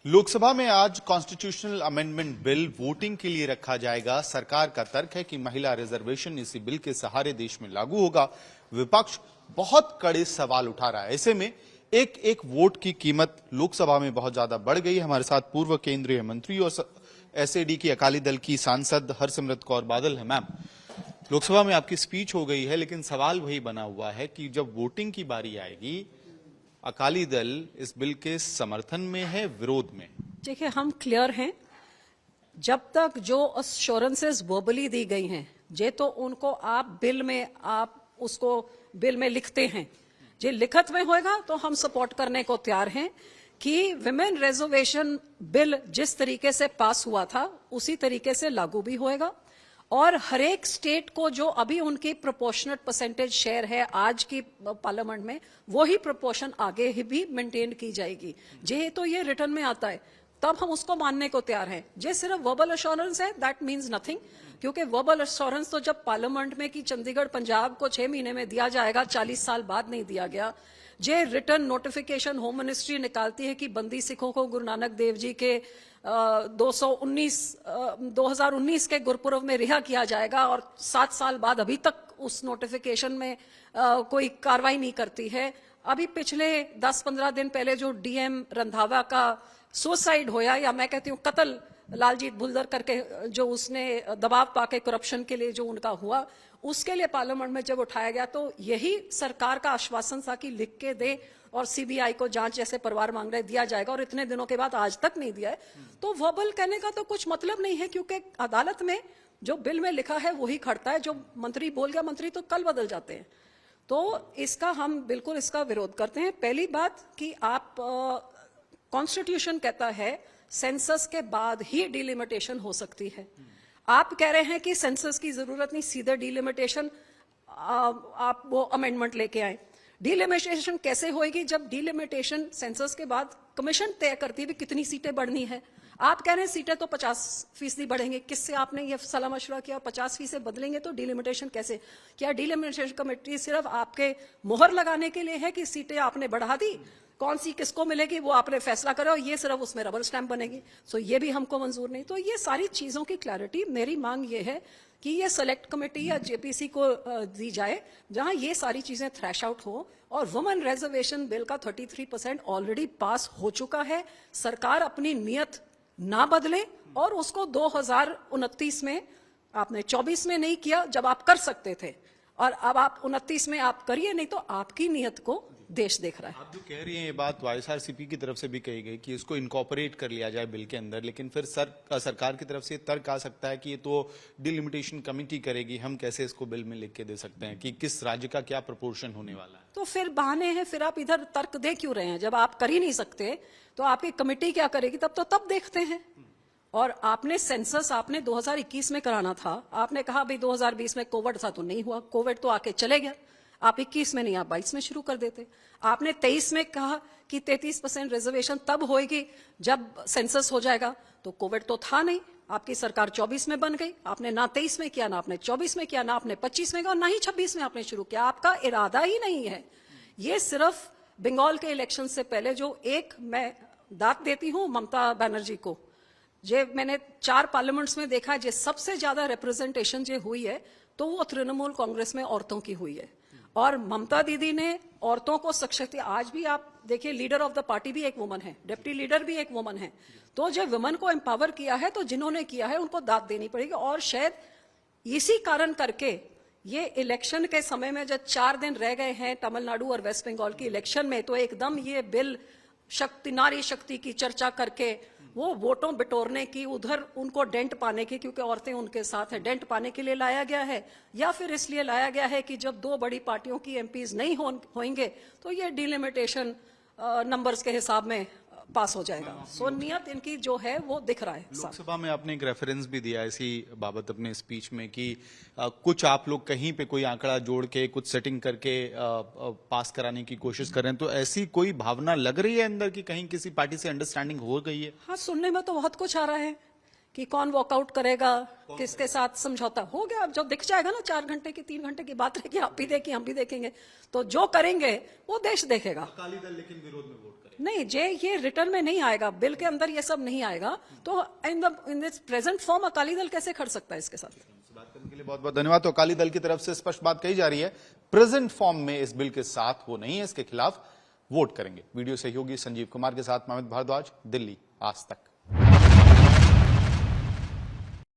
लोकसभा में आज constitutional amendment bill voting के लिए रखा जाएगा। सरकार का तर्क है कि महिला रिजर्वेशन इसी बिल के सहारे देश में लागू होगा। विपक्ष बहुत कड़े सवाल उठा रहा है। ऐसे में एक एक वोट की कीमत लोकसभा में बहुत ज्यादा बढ़ गई है। हमारे साथ पूर्व केंद्रीय मंत्री और एसएडी की अकाली दल की सांसद हरसिमरत कौर बादल है। मैम, लोकसभा में आपकी स्पीच हो गई है, लेकिन सवाल वही बना हुआ है कि जब वोटिंग की बारी आएगी, अकाली दल इस बिल के समर्थन में है, विरोध में? देखिए, हम क्लियर हैं। जब तक जो अश्योरेंसेस वर्बली दी गई हैं, जे तो उनको आप बिल में लिखते हैं, जे लिखत में होएगा तो हम सपोर्ट करने को तैयार हैं कि विमेन रिजर्वेशन बिल जिस तरीके से पास हुआ था उसी तरीके से लागू भी होएगा और हर एक स्टेट को जो अभी उनकी प्रोपोर्शनेट परसेंटेज शेयर है आज की पार्लियामेंट में, वही प्रोपोर्शन आगे ही भी मेंटेन की जाएगी। जे तो ये रिटर्न में आता है तब हम उसको मानने को तैयार हैं। जे सिर्फ वर्बल अश्योरेंस है, दैट मीन्स नथिंग, क्योंकि वर्बल अश्योरेंस तो जब पार्लियामेंट में कि चंडीगढ़ पंजाब को 6 महीने में दिया जाएगा, 40 साल बाद नहीं दिया गया। जे रिटर्न नोटिफिकेशन होम मिनिस्ट्री निकालती है कि बंदी सिखों को गुरु नानक देव जी के 2019 के गुरपुरब में रिहा किया जाएगा और 7 साल बाद अभी तक उस नोटिफिकेशन में कोई कार्रवाई नहीं करती है। अभी पिछले 10-15 दिन पहले जो डीएम रंधावा का सुसाइड होया, या मैं कहती हूँ कत्ल, लालजीत भुल्लर करके जो उसने दबाव पाके करप्शन के लिए जो उनका हुआ, उसके लिए पार्लियामेंट में जब उठाया गया तो यही सरकार का आश्वासन था कि लिख के दे और सीबीआई को जांच जैसे परिवार मांग रहे दिया जाएगा, और इतने दिनों के बाद आज तक नहीं दिया है। तो वर्बल कहने का तो कुछ मतलब नहीं है, क्योंकि अदालत में जो बिल में लिखा है वही खड़ता है। जो मंत्री बोल गया, मंत्री तो कल बदल जाते हैं। तो इसका हम बिल्कुल इसका विरोध करते हैं। पहली बात कि आप कॉन्स्टिट्यूशन कहता है सेंसस के बाद ही डिलिमिटेशन हो सकती है। आप कह रहे हैं कि सेंसस की जरूरत नहीं, सीधे डिलिमिटेशन आप वो अमेंडमेंट लेके आए। डिलिमिटेशन कैसे होएगी जब डिलिमिटेशन सेंसस के बाद कमीशन तय करती है भी कितनी सीटें बढ़नी है। आप कह रहे हैं सीटें तो 50% बढ़ेंगे। किससे आपने ये सलाह मशवरा किया? 50% बदलेंगे तो डिलिमिटेशन कैसे? क्या डिलिमिटेशन कमेटी सिर्फ आपके मोहर लगाने के लिए है कि सीटें आपने बढ़ा दी, कौन सी किसको मिलेगी वो आपने फैसला करो, ये सिर्फ उसमें रबर स्टैंप बनेगी? सो ये भी हमको मंजूर नहीं। तो ये सारी चीजों की क्लैरिटी, मेरी मांग ये है कि ये सेलेक्ट कमेटी या जेपीसी को दी जाए जहां ये सारी चीजें थ्रैश आउट हो। और वुमेन रिजर्वेशन बिल का 33% ऑलरेडी पास हो चुका है। सरकार अपनी नियत ना बदले और उसको 2029 में, आपने 24 में नहीं किया जब आप कर सकते थे, और अब आप 29 में आप करिए, नहीं तो आपकी नियत को देश देख रहा है। आप जो कह रही हैं ये बात वाईएसआरसीपी की तरफ से भी कही गई कि इसको इनकॉर्पोरेट कर लिया जाए बिल के अंदर, लेकिन फिर सरकार की तरफ से तर्क आ सकता है कि ये तो डिलिमिटेशन कमेटी करेगी, हम कैसे इसको बिल में लिख के दे सकते हैं कि किस राज्य का क्या प्रोपोर्शन होने वाला है? तो फिर बहाने हैं, फिर आप इधर तर्क दे क्यों रहे हैं? जब आप कर ही नहीं सकते तो आपकी कमेटी क्या करेगी? तब देखते हैं। और आपने सेंसस आपने 2021 में कराना था। आपने कहा भाई 2020 में कोविड था तो नहीं हुआ, कोविड तो आके चले गया। आप 21 में नहीं, आप 22 में शुरू कर देते। आपने 23 में कहा कि 33% रिजर्वेशन तब होएगी जब सेंसस हो जाएगा, तो कोविड तो था नहीं। आपकी सरकार 24 में बन गई। आपने ना 23 में किया, ना आपने 24 में किया, ना आपने 25 में किया, और ना ही 26 में आपने शुरू किया। आपका इरादा ही नहीं है। ये सिर्फ बंगाल के इलेक्शन से पहले जो एक, मैं दाद देती हूँ ममता बनर्जी को, जे मैंने 4 पार्लियामेंट्स में देखा है, जे सबसे ज्यादा रिप्रेजेंटेशन जो हुई है तो वो तृणमूल कांग्रेस में औरतों की हुई है। और ममता दीदी ने औरतों को सशक्त, आज भी आप देखिए लीडर ऑफ द पार्टी भी एक वुमन है, डिप्टी लीडर भी एक वुमन है। तो जो वुमन को एम्पावर किया है, तो जिन्होंने किया है उनको दाद देनी पड़ेगी। और शायद इसी कारण करके ये इलेक्शन के समय में जब 4 दिन रह गए हैं तमिलनाडु और वेस्ट बंगाल की इलेक्शन में, तो एकदम ये बिल शक्ति, नारी शक्ति की चर्चा करके वो वोटों बिटोरने की, उधर उनको डेंट पाने की, क्योंकि औरतें उनके साथ है, डेंट पाने के लिए लाया गया है, या फिर इसलिए लाया गया है कि जब 2 बड़ी पार्टियों की एमपीज नहीं होंगे तो ये डिलिमिटेशन नंबर्स के हिसाब में पास हो जाएगा। सो नियत इनकी जो है वो दिख रहा है। लोकसभा में आपने एक रेफरेंस भी दिया इसी बाबत अपने स्पीच में कि कुछ आप लोग कहीं पे कोई आंकड़ा जोड़ के कुछ सेटिंग करके पास कराने की कोशिश कर रहे हैं, तो ऐसी कोई भावना लग रही है अंदर कि कहीं किसी पार्टी से अंडरस्टैंडिंग हो गई है? हाँ, सुनने में तो बहुत कुछ आ रहा है कि कौन वॉकआउट करेगा, किसके साथ समझौता हो गया। अब जो दिख जाएगा ना 4 घंटे की 3 घंटे की बात रहेगी, आप भी देखिए हम भी देखेंगे, तो जो करेंगे वो देश देखेगा। अकाली दल लेकिन विरोध में वोट करेगा। नहीं, ये रिटर्न में नहीं आएगा, बिल के अंदर ये सब नहीं आएगा, तो in this present form Akali Dal कैसे खड़ सकता है इसके साथ। बात करने के लिए बहुत बहुत धन्यवाद। तो अकाली दल की तरफ से स्पष्ट बात कही जा रही है, प्रेजेंट फॉर्म में इस बिल के साथ वो नहीं है, इसके खिलाफ वोट करेंगे। वीडियो सहयोगी संजीव कुमार के साथ मोहम्मद भारद्वाज, दिल्ली आज तक।